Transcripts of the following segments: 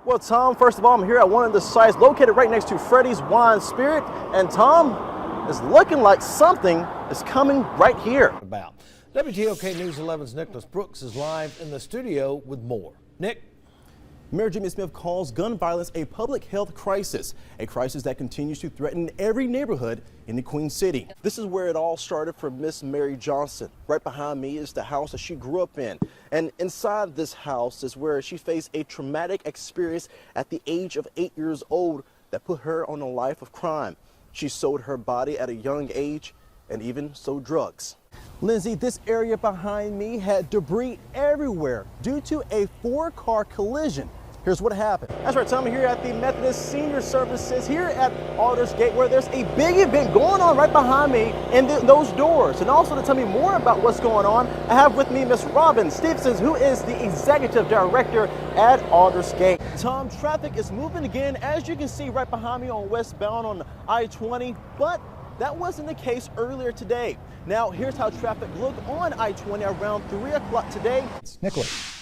Well, Tom, first of all, I'm here at one of the sites located right next to Freddy's Wine Spirit, and Tom, it's looking like something is coming right here. About WTOK News 11's Nicholas Brooks is live in the studio with more. Nick? Mayor Jimmy Smith calls gun violence a public health crisis, a crisis that continues to threaten every neighborhood in the Queen City. This is where it all started for Miss Mary Johnson. Right behind me is the house that she grew up in. And inside this house is where she faced a traumatic experience at the age of 8 years old that put her on a life of crime. She sold her body at a young age and even sold drugs. Lindsay, this area behind me had debris everywhere due to a 4-car collision. Here's what happened. That's right, Tom, here at the Methodist Senior Services here at Aldersgate, where there's a big event going on right behind me in those doors. And also to tell me more about what's going on, I have with me Miss Robin Stevenson, who is the Executive Director at Aldersgate. Tom, traffic is moving again, as you can see right behind me on westbound on I-20, but that wasn't the case earlier today. Now, here's how traffic looked on I-20 around 3 o'clock today. Nicholas.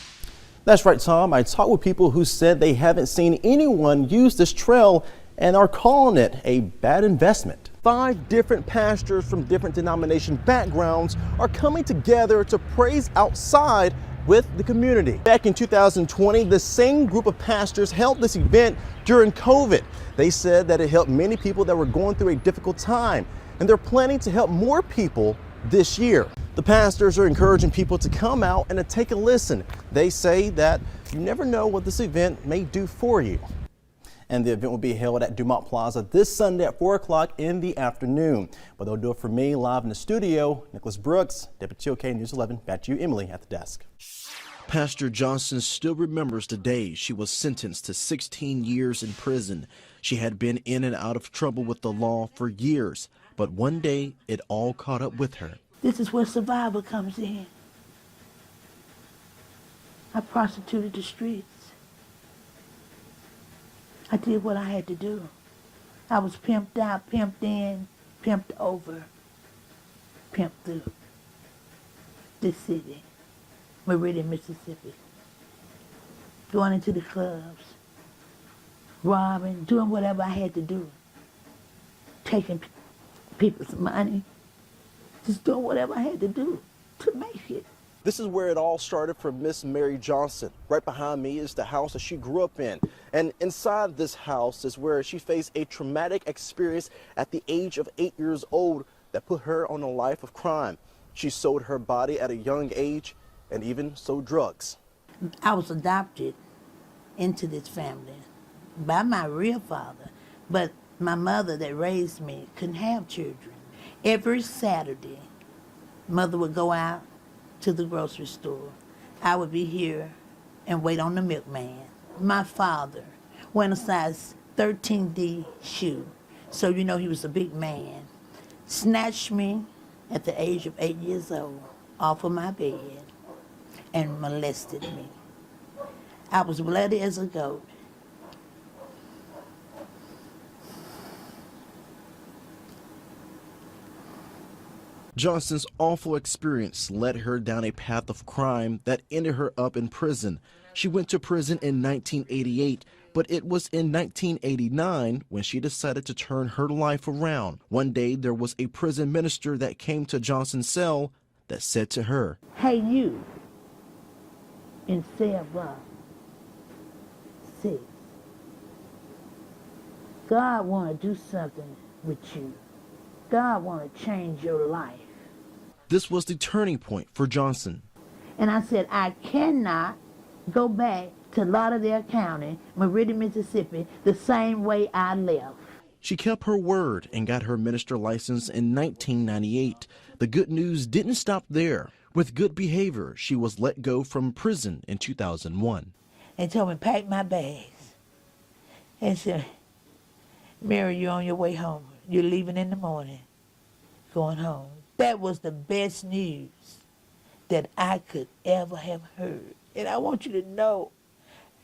That's right, Tom. I talked with people who said they haven't seen anyone use this trail and are calling it a bad investment. 5 different pastors from different denomination backgrounds are coming together to praise outside with the community. Back in 2020, the same group of pastors held this event during COVID. They said that it helped many people that were going through a difficult time, and they're planning to help more people this year. The pastors are encouraging people to come out and to take a listen. They say that you never know what this event may do for you. And the event will be held at Dumont Plaza this Sunday at 4 o'clock in the afternoon. But they'll do it for me live in the studio. Nicholas Brooks, WTOK News 11. Back to you, Emily, at the desk. Pastor Johnson still remembers the day she was sentenced to 16 years in prison. She had been in and out of trouble with the law for years, but one day it all caught up with her. This is where survival comes in. I prostituted the streets. I did what I had to do. I was pimped out, pimped in, pimped over, pimped through this city, Meridian, Mississippi. Going into the clubs, robbing, doing whatever I had to do. Taking people's money, just doing whatever I had to do to make it. This is where it all started for Miss Mary Johnson. Right behind me is the house that she grew up in. And inside this house is where she faced a traumatic experience at the age of 8 years old that put her on a life of crime. She sold her body at a young age and even sold drugs. I was adopted into this family by my real father, but my mother that raised me couldn't have children. Every Saturday, mother would go out to the grocery store. I would be here and wait on the milkman. My father went a size 13D shoe, so you know he was a big man. Snatched me at the age of 8 years old off of my bed and molested me. I was bloody as a goat. Johnson's awful experience led her down a path of crime that ended her up in prison. She went to prison in 1988, but it was in 1989 when she decided to turn her life around. One day, there was a prison minister that came to Johnson's cell that said to her, "Hey, you, in cell block 6, God want to do something with you. God want to change your life." This was the turning point for Johnson. And I said, I cannot go back to Lauderdale County, Meridian, Mississippi, the same way I left. She kept her word and got her minister license in 1998. The good news didn't stop there. With good behavior, she was let go from prison in 2001. They told me, pack my bags. They said, Mary, you're on your way home. You're leaving in the morning, going home. That was the best news that I could ever have heard. And I want you to know,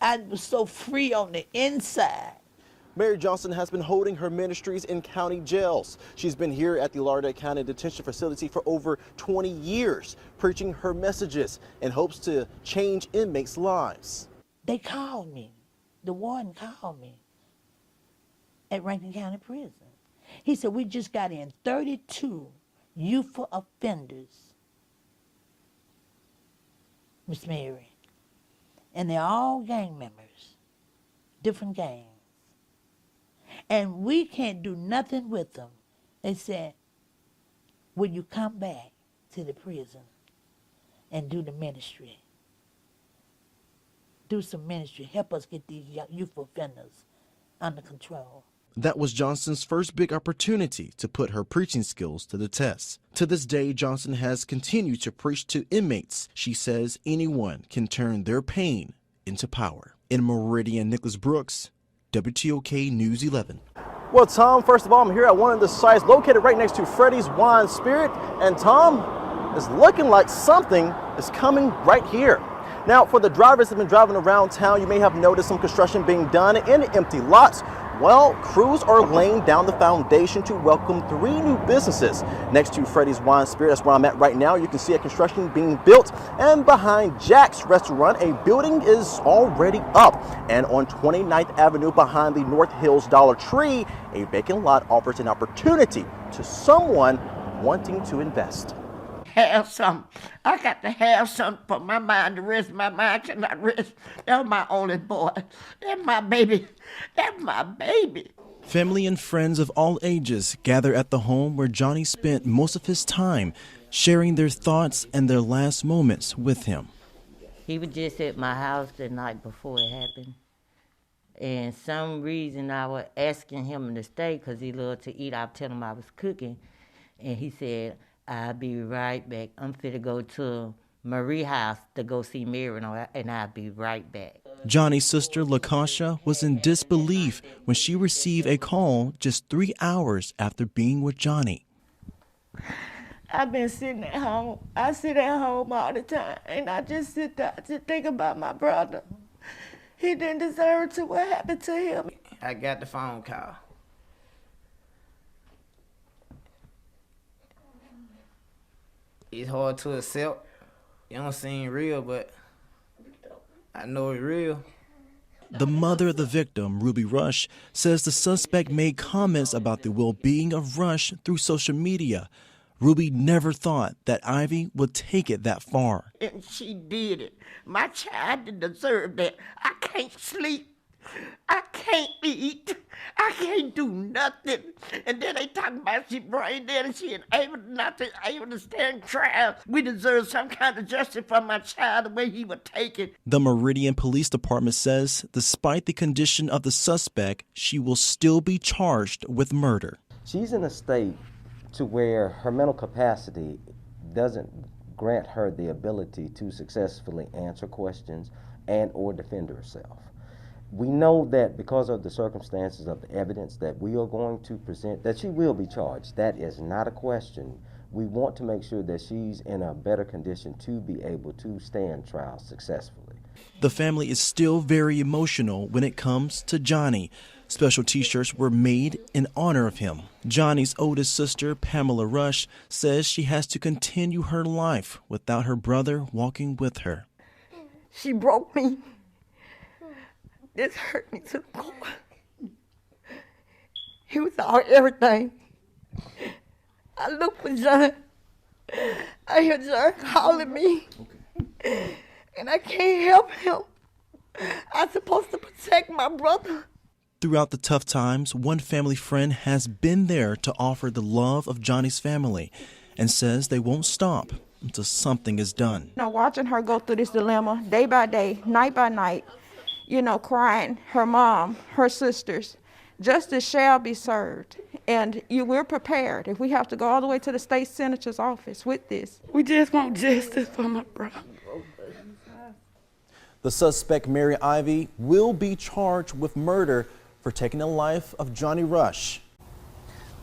I was so free on the inside. Mary Johnson has been holding her ministries in county jails. She's been here at the Lauderdale County Detention Facility for over 20 years, preaching her messages in hopes to change inmates' lives. They called me. the warden called me at Rankin County Prison. He said, we just got in 32 youthful offenders, Miss Mary. And they're all gang members, different gangs. And we can't do nothing with them. They said, will you come back to the prison and do the ministry? Do some ministry. Help us get these youthful offenders under control. That was Johnson's first big opportunity to put her preaching skills to the test. To this day, Johnson has continued to preach to inmates. She says anyone can turn their pain into power. In Meridian, Nicholas Brooks, WTOK News 11. Well, Tom, first of all, I'm here at one of the sites located right next to Freddy's Wine Spirit. And Tom, it's looking like something is coming right here. Now, for the drivers that have been driving around town, you may have noticed some construction being done in empty lots. Well, crews are laying down the foundation to welcome 3 new businesses. Next to Freddy's Wine Spirit, that's where I'm at right now. You can see a construction being built. And behind Jack's Restaurant, a building is already up. And on 29th Avenue behind the North Hills Dollar Tree, a vacant lot offers an opportunity to someone wanting to invest. Have something. I got to have something for my mind to rest. My mind cannot rest. That's my only boy. That's my baby. That's my baby. Family and friends of all ages gather at the home where Johnny spent most of his time, sharing their thoughts and their last moments with him. He was just at my house the night before it happened. And some reason I was asking him to stay because he loved to eat. I told him I was cooking. And he said, I'll be right back. I'm finna go to Marie's house to go see Mary, and I'll be right back. Johnny's sister, LaKasha, was in disbelief when she received a call just 3 hours after being with Johnny. I've been sitting at home. I sit at home all the time, and I just sit there to think about my brother. He didn't deserve to what happened to him. I got the phone call. It's hard to accept. It don't seem real, but I know it's real. The mother of the victim, Ruby Rush, says the suspect made comments about the well-being of Rush through social media. Ruby never thought that Ivy would take it that far. And she did it. My child didn't deserve that. I can't sleep. I can't eat. I can't do nothing. And then they talk about she brain dead and she ain't able to stand trial. We deserve some kind of justice for my child the way he was taken. The Meridian Police Department says despite the condition of the suspect, she will still be charged with murder. She's in a state to where her mental capacity doesn't grant her the ability to successfully answer questions and or defend herself. We know that because of the circumstances of the evidence that we are going to present, that she will be charged. That is not a question. We want to make sure that she's in a better condition to be able to stand trial successfully. The family is still very emotional when it comes to Johnny. Special t-shirts were made in honor of him. Johnny's oldest sister, Pamela Rush, says she has to continue her life without her brother walking with her. She broke me. This hurt me to the core. He was everything. I look for John. I hear John calling me. And I can't help him. I'm supposed to protect my brother. Throughout the tough times, one family friend has been there to offer the love of Johnny's family and says they won't stop until something is done. You know, watching her go through this dilemma day by day, night by night, you know, crying, her mom, her sisters, justice shall be served. And we're prepared if we have to go all the way to the state senator's office with this. We just want justice for my brother. The suspect, Mary Ivy, will be charged with murder for taking the life of Johnny Rush.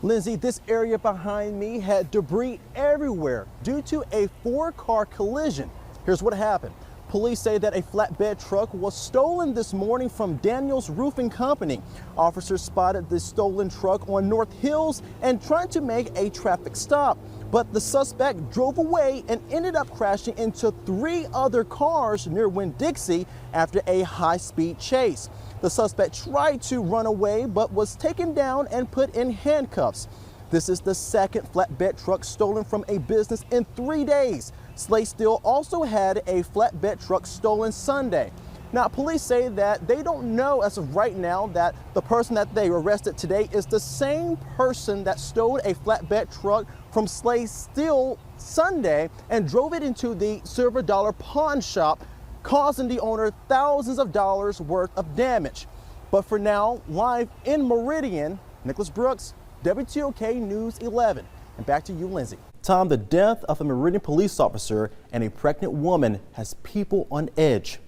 Lindsay, this area behind me had debris everywhere due to a 4-car collision. Here's what happened. Police say that a flatbed truck was stolen this morning from Daniels Roofing Company. Officers spotted the stolen truck on North Hills and tried to make a traffic stop. but the suspect drove away and ended up crashing into 3 other cars near Winn-Dixie after a high-speed chase. The suspect tried to run away but was taken down and put in handcuffs. This is the second flatbed truck stolen from a business in 3 days. Slate Steel also had a flatbed truck stolen Sunday. Now, police say that they don't know as of right now that the person that they arrested today is the same person that stole a flatbed truck from Slate Steel Sunday and drove it into the Silver Dollar pawn shop, causing the owner thousands of dollars worth of damage. But for now, live in Meridian, Nicholas Brooks, WTOK News 11. And back to you, Lindsay. Tom, the death of a Meridian police officer and a pregnant woman has people on edge.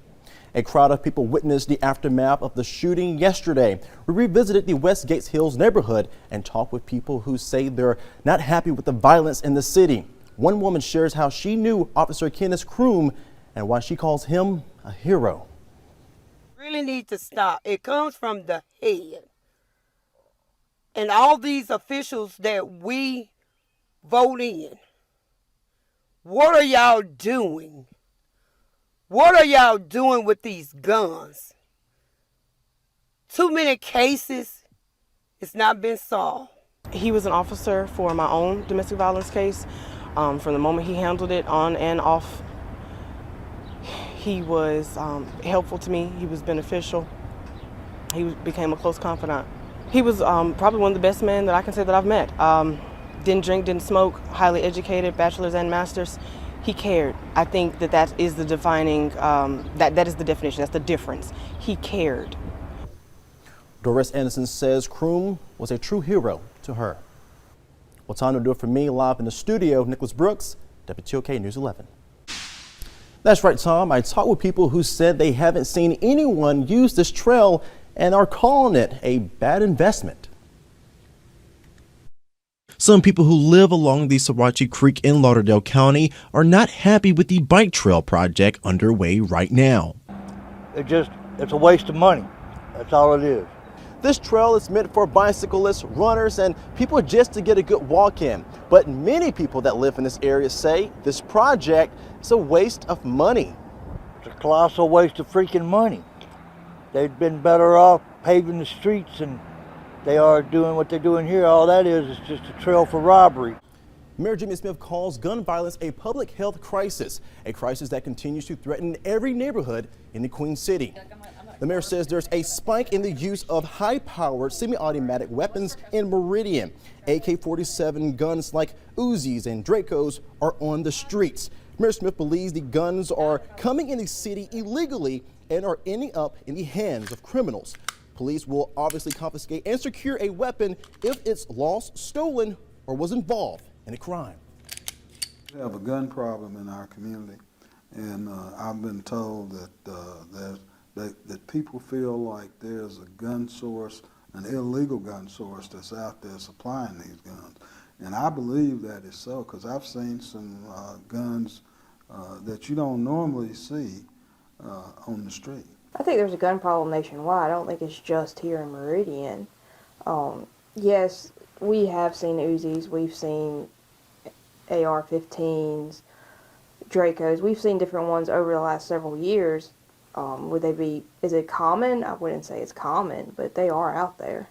A crowd of people witnessed the aftermath of the shooting yesterday. We revisited the West Gates Hills neighborhood and talked with people who say they're not happy with the violence in the city. One woman shares how she knew Officer Kenneth Kroom and why she calls him a hero. Really need to stop. It comes from the head. And all these officials that we vote in, what are y'all doing? What are y'all doing with these guns? Too many cases, it's not been solved. He was an officer for my own domestic violence case. From the moment he handled it on and off, he was helpful to me. He was beneficial. He became a close confidant. He was probably one of the best men that I can say that I've met. Didn't drink, didn't smoke, highly educated, bachelor's and master's. He cared. I think that is the defining, that is the definition, that's the difference. He cared. Doris Anderson says Kroom was a true hero to her. Well, time to do it for me live in the studio. Nicholas Brooks, WTOK News 11. That's right, Tom. I talked with people who said they haven't seen anyone use this trail and are calling it a bad investment. Some people who live along the Saratchi Creek in Lauderdale County are not happy with the bike trail project underway right now. It's a waste of money. That's all it is. This trail is meant for bicyclists, runners, and people just to get a good walk in. But many people that live in this area say this project is a waste of money. It's a colossal waste of freaking money. They've been better off paving the streets and they are doing what they're doing here. All that is just a trail for robbery. Mayor Jimmy Smith calls gun violence a public health crisis, a crisis that continues to threaten every neighborhood in the Queen City. The mayor says there's a spike in the use of high-powered semi-automatic weapons in Meridian. AK-47 guns like Uzis and Dracos are on the streets. Mayor Smith believes the guns are coming in the city illegally and are ending up in the hands of criminals. Police will obviously confiscate and secure a weapon if it's lost, stolen, or was involved in a crime. We have a gun problem in our community, and I've been told that people feel like there's a gun source, an illegal gun source that's out there supplying these guns. And I believe that is so, because I've seen some guns that you don't normally see on the street. I think there's a gun problem nationwide. I don't think it's just here in Meridian. Yes, we have seen Uzis, we've seen AR-15s, Dracos. We've seen different ones over the last several years. Is it common? I wouldn't say it's common, but they are out there.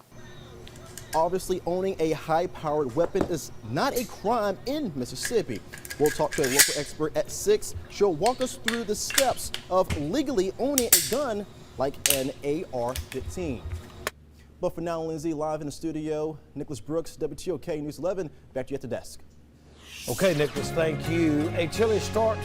Obviously, owning a high-powered weapon is not a crime in Mississippi. We'll talk to a local expert at 6. She'll walk us through the steps of legally owning a gun like an AR-15. But for now, Lindsay, live in the studio, Nicholas Brooks, WTOK News 11. Back to you at the desk. Okay, Nicholas, thank you. A chilly start